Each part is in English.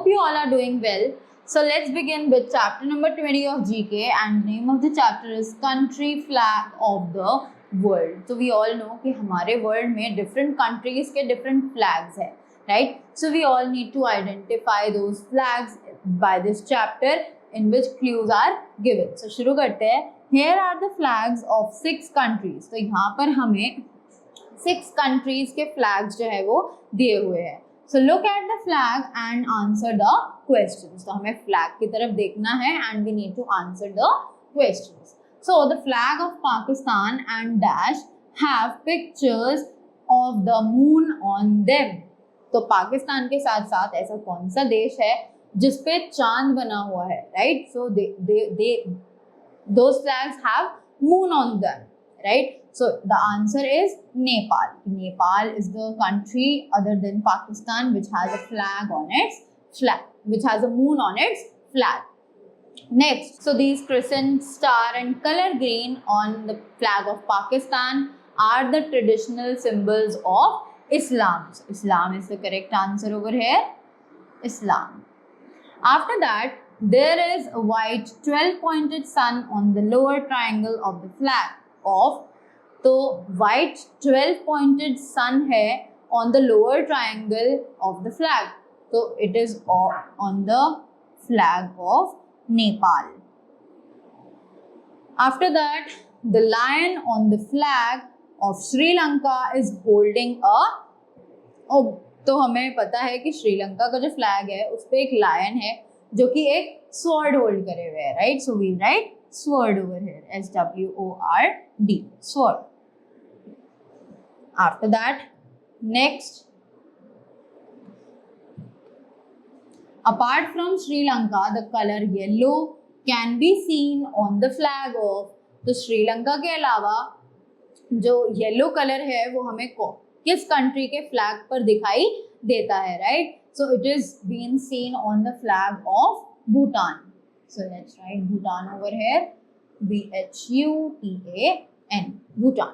hope you all are doing well. So let's begin with chapter number 20 of GK, and name of the chapter is Country Flag of the World. So we all know कि हमारे world में different countries के different flags है, right? So we all need to identify those flags by this chapter in which clues are given. So शुरू करते हैं. Here are the flags of 6 countries. तो यहाँ पर हमें 6 countries के flags जो है वो दिए हुए हैं. So look at the flag and answer the questions. तो हमें flag की तरफ देखना है and we need to answer the questions. So the flag of Pakistan and dash have pictures of the moon on them. तो पाकिस्तान के साथ साथ ऐसा कौन सा देश है जिसपे चांद बना हुआ है, right? So those flags have moon on them, right? So the answer is Nepal. Nepal is the country other than Pakistan which has a flag on its flag, which has a moon on its flag. Next, so these crescent, star and color green on the flag of Pakistan are the traditional symbols of Islam. So Islam is the correct answer over here. Islam. After that, there is a white 12-pointed sun on the lower triangle of the flag of. तो white 12-pointed sun है on the lower triangle of the flag. So it is on the flag of Nepal. After that, the lion on the flag of Sri Lanka is holding a. तो हमें पता है कि श्रीलंका का जो flag है उस पे एक लायन है जो कि एक स्वॉर्ड होल्ड करे हुए है, right? So we write sword over here, SWORD, sword. After that, next, apart from Sri Lanka, the color yellow can be seen on the flag of. तो श्रीलंका के अलावा जो येलो कलर है वो हमें किस कंट्री के फ्लैग पर दिखाई देता है, right? So it is been seen on the flag of Bhutan. So let's write Bhutan over here, BHUTAN, Bhutan.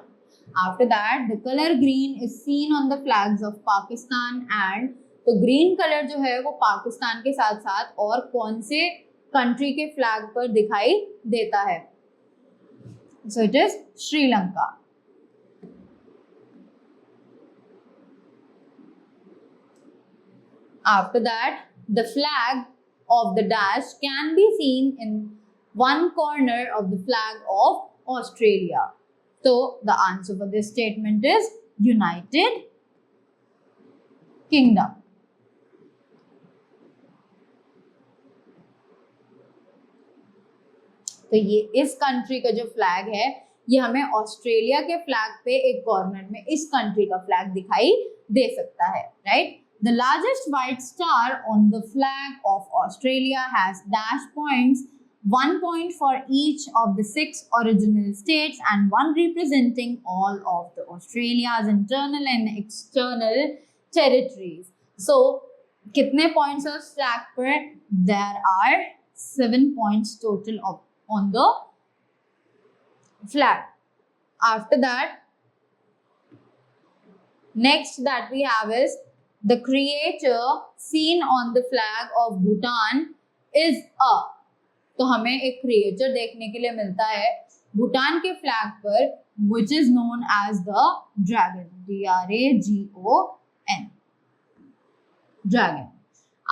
After that, the color green is seen on the flags of Pakistan and. तो green color जो है वो पाकिस्तान के साथ साथ और कौन से कंट्री के फ्लैग पर दिखाई देता है? So it is Sri Lanka. After that, the flag of the dash can be seen in one corner of the flag of Australia. So the answer for this statement is United Kingdom. तो ये इस country का जो flag है ये हमें Australia के flag पे एक कॉर्नर में इस कंट्री का फ्लैग दिखाई दे सकता है, right? The largest white star on the flag of Australia has dash points, 1 point for each of the 6 original states and 1 representing all of the Australia's internal and external territories. So, कितने points उस flag पर? There are 7 points total on the flag. After that, next that we have is the creator seen on the flag of Bhutan is a. तो हमें एक creature देखने के लिए मिलता है भूटान के फ्लैग पर which is known as the dragon, DRAGON, dragon.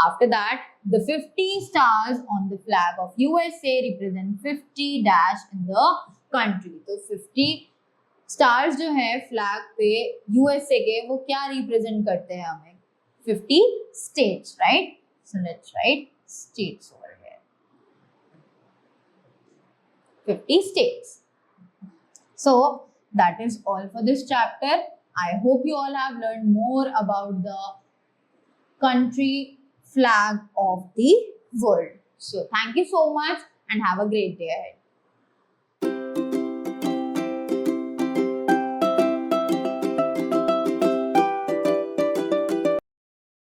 After that, the 50 stars on the flag of USA represent 50 dash in the country. तो 50 stars जो है फ्लैग पे USA के वो क्या रिप्रेजेंट करते हैं हमें? 50 states, right? So let's write states over here. 50 states. So that is all for this chapter. I hope you all have learned more about the country flag of the world. So thank you so much and have a great day ahead.